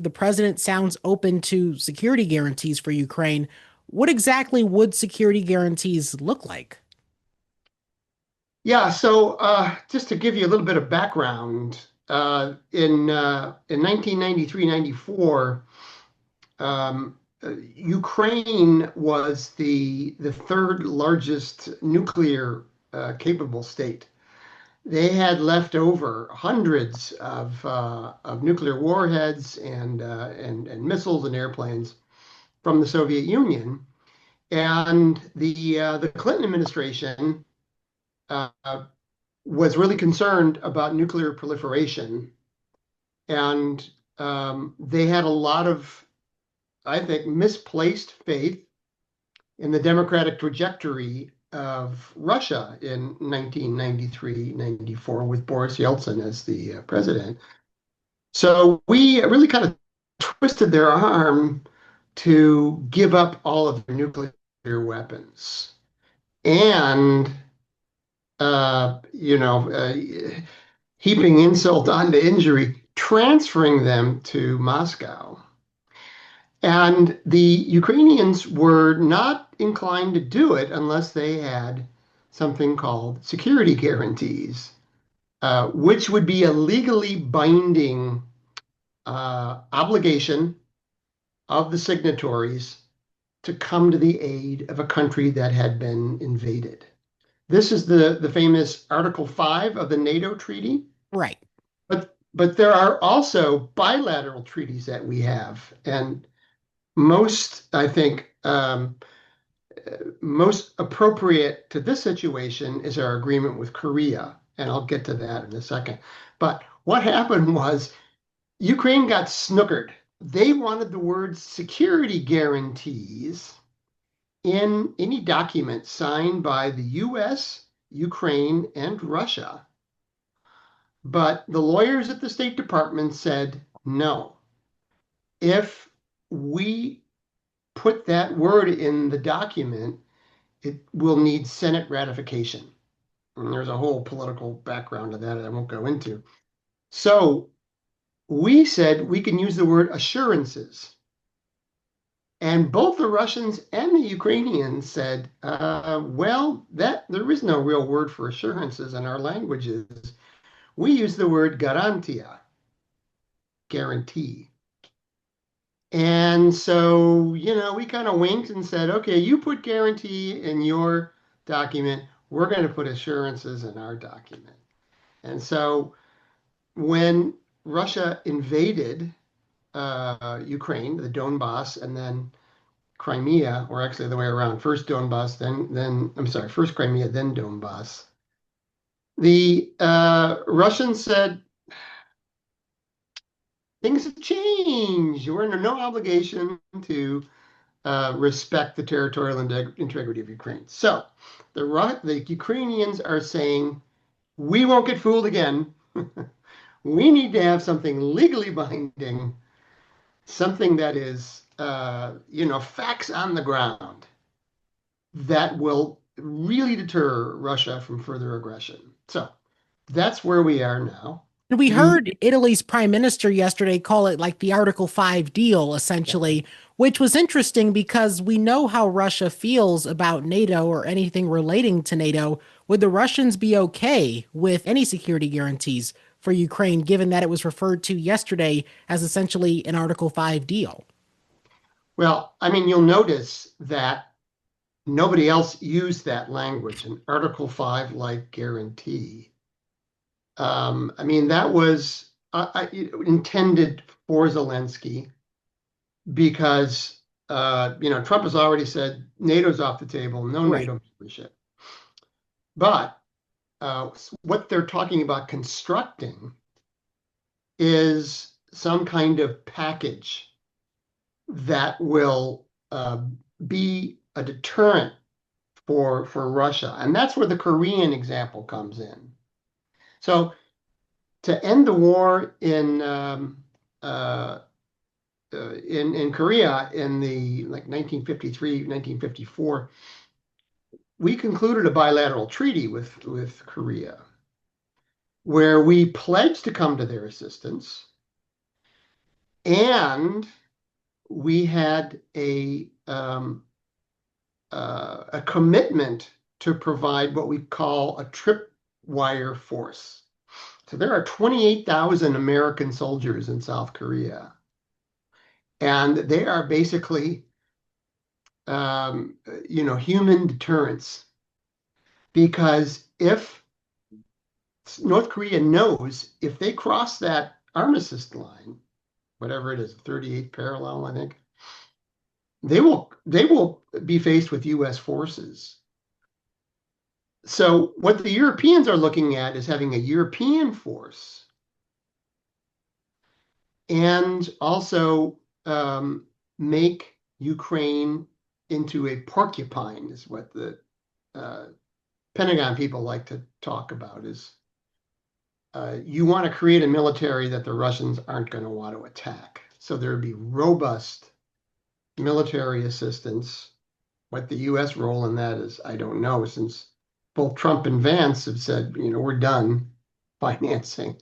the president sounds open to security guarantees for Ukraine. What exactly would security guarantees look like? Yeah, so just to give you a little bit of background, in 1993-94, Ukraine was the third largest nuclear capable state. They had left over hundreds of nuclear warheads and missiles and airplanes from the Soviet Union, and the Clinton administration uh, was really concerned about nuclear proliferation, and they had a lot of, I think, misplaced faith in the democratic trajectory of Russia in 1993-94 with Boris Yeltsin as the president. So we really kind of twisted their arm to give up all of their nuclear weapons. And, uh, you know, uh, heaping insult onto injury, transferring them to Moscow. And the Ukrainians were not inclined to do it unless they had something called security guarantees, which would be a legally binding obligation of the signatories to come to the aid of a country that had been invaded. This is the famous Article 5 of the NATO treaty. Right. But there are also bilateral treaties that we have. And most, I think, most appropriate to this situation is our agreement with Korea. And I'll get to that in a second. But what happened was Ukraine got snookered. They wanted the word security guarantees in any document signed by the US, Ukraine, and Russia. But the lawyers at the State Department said, no, if we put that word in the document, it will need Senate ratification. And there's a whole political background to that I won't go into. So we said we can use the word assurances. And both the Russians and the Ukrainians said, well, that there is no real word for assurances in our languages. We use the word garantia, guarantee. And so, we kind of winked and said, okay, you put guarantee in your document. We're going to put assurances in our document. And so when Russia invaded Ukraine, the Donbass, and then Crimea, or actually the way around, first Donbass, then I'm sorry, first Crimea, then Donbass. The Russians said, things have changed. We're under no obligation to respect the territorial integrity of Ukraine. So the Ukrainians are saying, we won't get fooled again. We need to have something legally binding, something that is, facts on the ground that will really deter Russia from further aggression. So that's where we are now. And we We, heard Italy's prime minister yesterday call it like the Article 5 deal, essentially, which was interesting because we know how Russia feels about NATO or anything relating to NATO. Would the Russians be okay with any security guarantees for Ukraine, given that it was referred to yesterday as essentially an Article 5 deal? well, I mean, you'll notice that nobody else used that language, an Article 5 like guarantee. I mean, that was intended for Zelensky because, Trump has already said NATO's off the table, no Right. NATO membership. But what they're talking about constructing is some kind of package that will be a deterrent for Russia. And that's where the Korean example comes in. So to end the war in Korea in the like 1953, 1954, we concluded a bilateral treaty with Korea where we pledged to come to their assistance And we had a commitment to provide what we call a tripwire force. So there are 28,000 American soldiers in South Korea, and they are basically, um, human deterrents. Because if North Korea knows if they cross that armistice line, whatever it is, 38th parallel, I think, they will be faced with U.S. forces. So what the Europeans are looking at is having a European force and also make Ukraine into a porcupine, is what the uh, Pentagon people like to talk about. Is you want to create a military that the Russians aren't going to want to attack. So there would be robust military assistance. What the U.S. role in that is, I don't know, since both Trump and Vance have said, we're done financing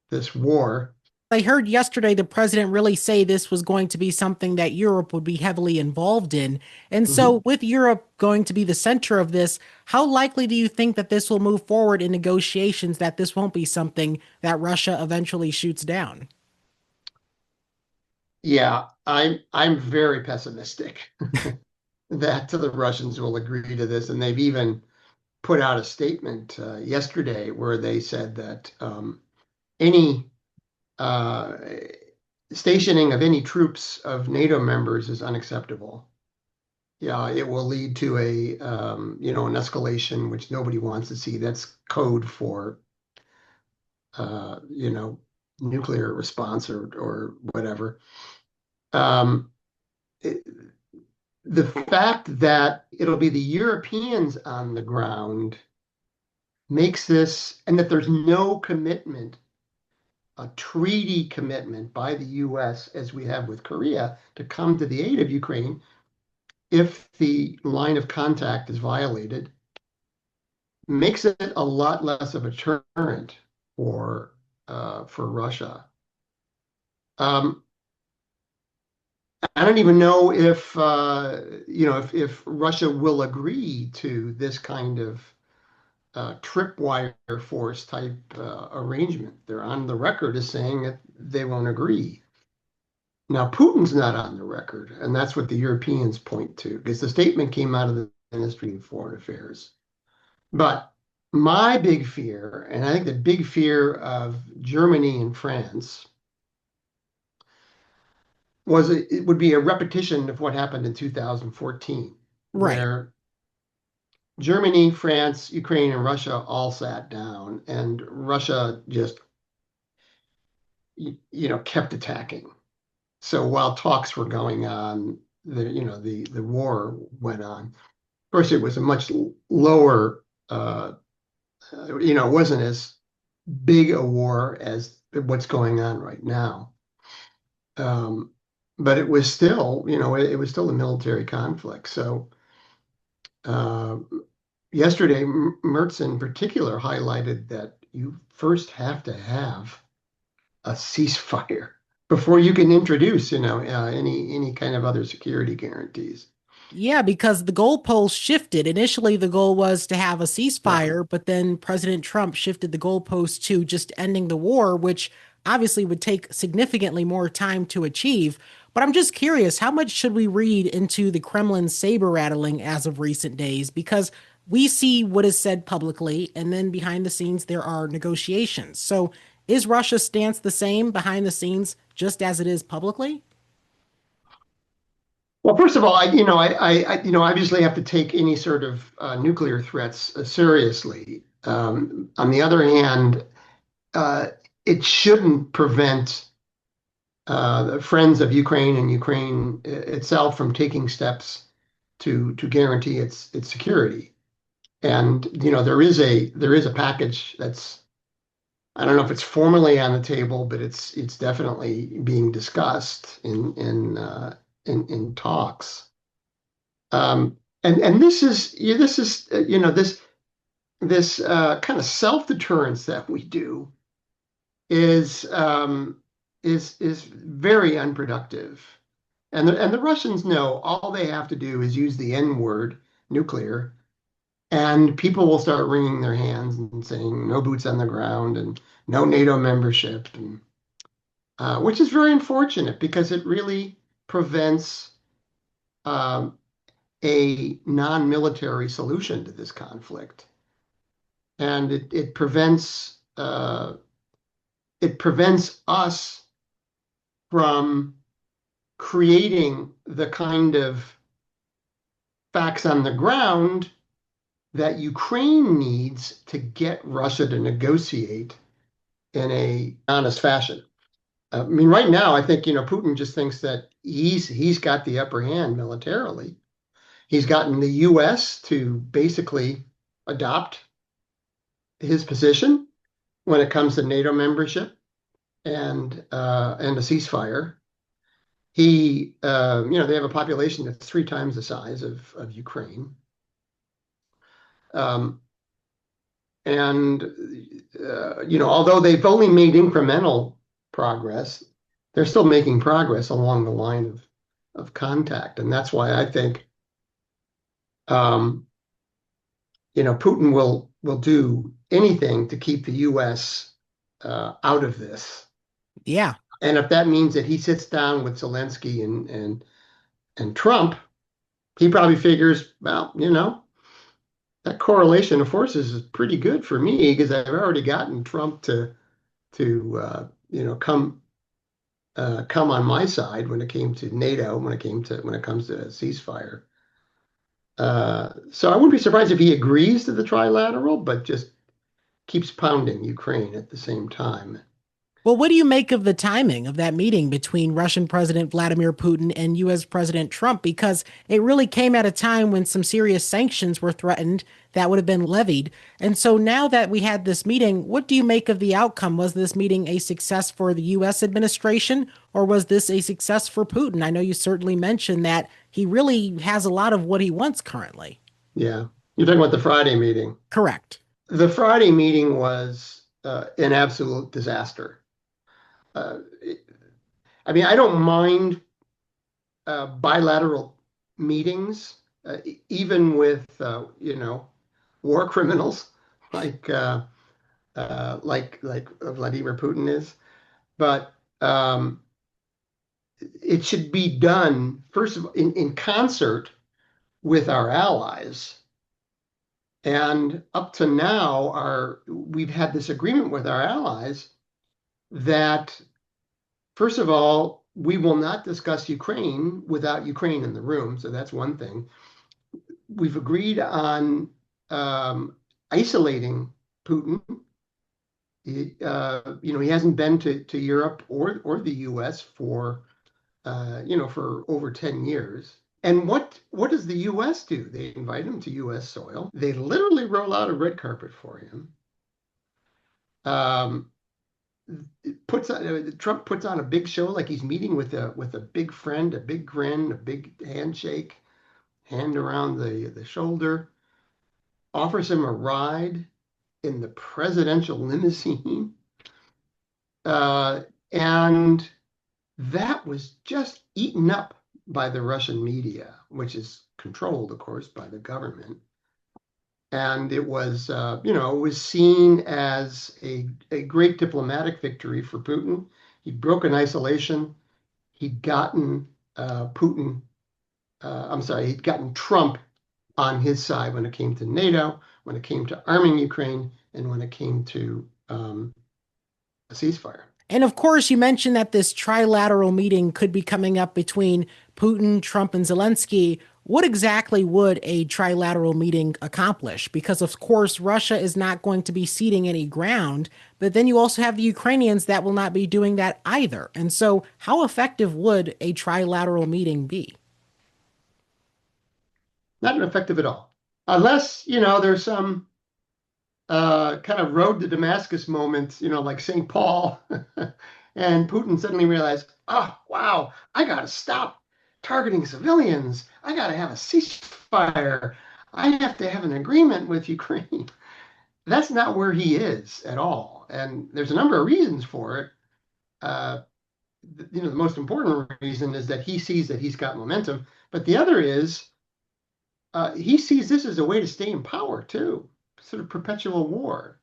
this war. I heard yesterday the president really say this was going to be something that Europe would be heavily involved in. And Mhm. so, with Europe going to be the center of this, how likely do you think that this will move forward in negotiations, that this won't be something that Russia eventually shoots down? Yeah, I'm very pessimistic that the Russians will agree to this, and they've even put out a statement yesterday where they said that any uh, stationing of any troops of NATO members is unacceptable. Yeah, it will lead to an escalation which nobody wants to see. That's code for, uh, you know, nuclear response or whatever. Um, it, the fact that it'll be the Europeans on the ground makes this, and that there's no commitment, a treaty commitment by the US, as we have with Korea, to come to the aid of Ukraine if the line of contact is violated, makes it a lot less of a deterrent for Russia. Um, I don't even know if Russia will agree to this kind of tripwire force type arrangement. They're on the record as saying that they won't agree. Now, Putin's not on the record, and that's what the Europeans point to, because the statement came out of the Ministry of Foreign Affairs. But my big fear, and I think the big fear of Germany and France, was it would be a repetition of what happened in 2014, Right. where Germany, France, Ukraine, and Russia all sat down, and Russia just, kept attacking. So while talks were going on, the war went on. Of course, it was a much lower, it wasn't as big a war as what's going on right now. Um, but it was still, it was still a military conflict. So uh, yesterday, Mertz in particular highlighted that you first have to have a ceasefire before you can introduce, any kind of other security guarantees. Yeah, because the goalposts shifted. Initially, the goal was to have a Yeah. ceasefire, but then President Trump shifted the goalpost to just ending the war, which obviously would take significantly more time to achieve. But I'm just curious, how much should we read into the Kremlin saber rattling as of recent days? Because we see what is said publicly, and then behind the scenes, there are negotiations. So is Russia's stance the same behind the scenes, just as it is publicly? Well, first of all, obviously have to take any sort of nuclear threats seriously. On the other hand, uh, it shouldn't prevent the friends of Ukraine and Ukraine itself from taking steps to guarantee its security. And there is a package that's, I don't know if it's formally on the table, but it's definitely being discussed in talks. And this kind of self deterrence that we do is is very unproductive. And the Russians know all they have to do is use the N word, nuclear, and people will start wringing their hands and saying no boots on the ground and no NATO membership, and which is very unfortunate because it really prevents um, a non-military solution to this conflict, and it prevents us from creating the kind of facts on the ground that Ukraine needs to get Russia to negotiate in a honest fashion. I mean, right now, I think, Putin just thinks that he's got the upper hand militarily. He's gotten the US to basically adopt his position when it comes to NATO membership and a ceasefire. They have a population that's 3 times the size of Ukraine. Um, and although they've only made incremental progress, they're still making progress along the line of contact, and that's why I think um, Putin will do anything to keep the U.S. Out of this. Yeah. And if that means that he sits down with Zelensky and Trump, he probably figures, well, that correlation of forces is pretty good for me because I've already gotten Trump to come on my side when it came to NATO, when it comes to a ceasefire. So I wouldn't be surprised if he agrees to the trilateral, but just keeps pounding Ukraine at the same time. Well, what do you make of the timing of that meeting between Russian President Vladimir Putin and US President Trump? Because it really came at a time when some serious sanctions were threatened that would have been levied. And so now that we had this meeting, what do you make of the outcome? Was this meeting a success for the US administration, or was this a success for Putin? I know you certainly mentioned that he really has a lot of what he wants currently. Yeah. You're talking about the Friday meeting. Correct. The Friday meeting was an absolute disaster. Uh, I mean, I don't mind bilateral meetings, even with war criminals like like Vladimir Putin is, but it should be done first of all in concert with our allies. And up to now, we've had this agreement with our allies that first of all, we will not discuss Ukraine without Ukraine in the room. So that's one thing. We've agreed on isolating Putin. He hasn't been to Europe or the U.S. for over 10 years. And what does the U.S. do? They invite him to U.S. soil. They literally roll out a red carpet for him. Um, Trump puts on a big show like he's meeting with a big friend, a big grin, a big handshake, hand around the shoulder, offers him a ride in the presidential limousine. And that was just eaten up by the Russian media, which is controlled, of course, by the government. And it was, it was seen as a great diplomatic victory for Putin. He'd broken isolation. He'd gotten Putin, I'm sorry, he'd gotten Trump on his side when it came to NATO, when it came to arming Ukraine, and when it came to a ceasefire. And of course, you mentioned that this trilateral meeting could be coming up between Putin, Trump, and Zelensky. What exactly would a trilateral meeting accomplish? Because, of course, Russia is not going to be ceding any ground, but then you also have the Ukrainians that will not be doing that either. And so, how effective would a trilateral meeting be? Not effective at all. Unless, there's some kind of road to Damascus moment, like St. Paul, and Putin suddenly realized, oh, wow, I got to stop targeting civilians. I got to have a ceasefire. I have to have an agreement with Ukraine. That's not where he is at all. And there's a number of reasons for it. the most important reason is that he sees that he's got momentum, but the other is he sees this as a way to stay in power too, sort of perpetual war.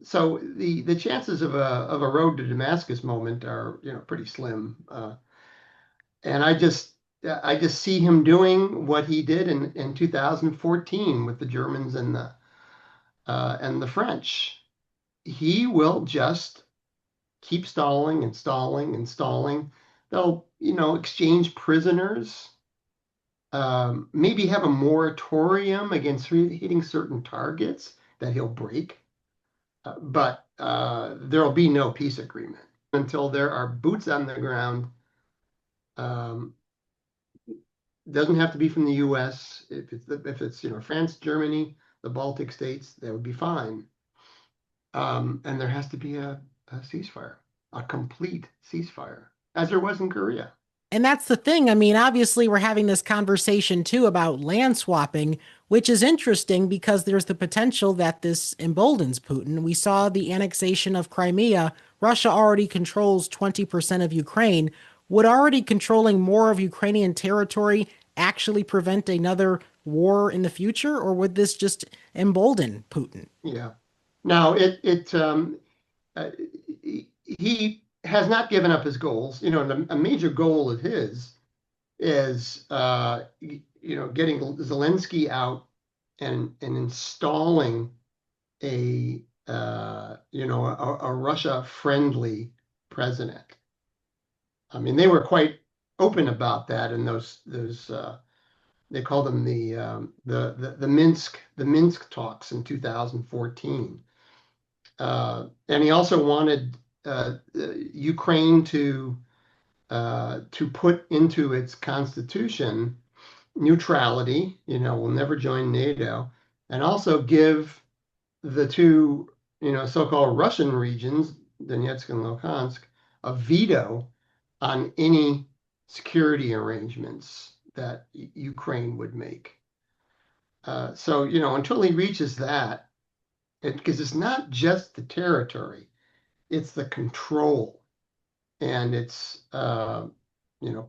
So the chances of a road to Damascus moment are pretty slim. And I just see him doing what he did in 2014 with the Germans and the French. He will just keep stalling and stalling and stalling. They'll exchange prisoners. Maybe have a moratorium against hitting certain targets that he'll break. But there'll be no peace agreement until there are boots on the ground. Um, doesn't have to be from the U.S. If it's France, Germany, the Baltic states, that would be fine. And there has to be a ceasefire, a complete ceasefire, as there was in Korea. And that's the thing. I mean, obviously, we're having this conversation too about land swapping, which is interesting because there's the potential that this emboldens Putin. We saw the annexation of Crimea. Russia already controls 20% of Ukraine. Would already controlling more of Ukrainian territory actually prevent another war in the future, or would this just embolden Putin? Yeah. Now uh, he has not given up his goals. A major goal of his is getting Zelensky out and installing a Russia friendly president. I mean, they were quite open about that in those they called them the Minsk talks in 2014. And he also wanted Ukraine to put into its constitution neutrality, will never join NATO, and also give the two, so-called Russian regions, Donetsk and Luhansk, a veto on any security arrangements that Ukraine would make. So, until he reaches that, because it's not just the territory, it's the control, and it's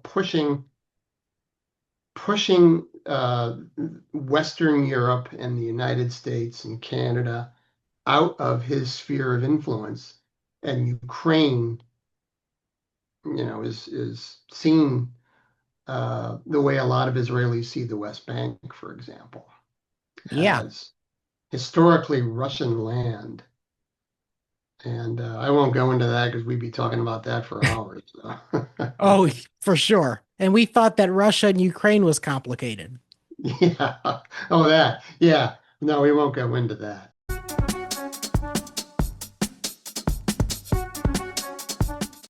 pushing Western Europe and the United States and Canada out of his sphere of influence, and Ukraine, is seen the way a lot of Israelis see the West Bank, for example, Yeah. as historically Russian land. And I won't go into that because we'd be talking about that for hours. So. Oh, for sure. And we thought that Russia and Ukraine was complicated. Yeah. Oh, that. Yeah. No, we won't go into that.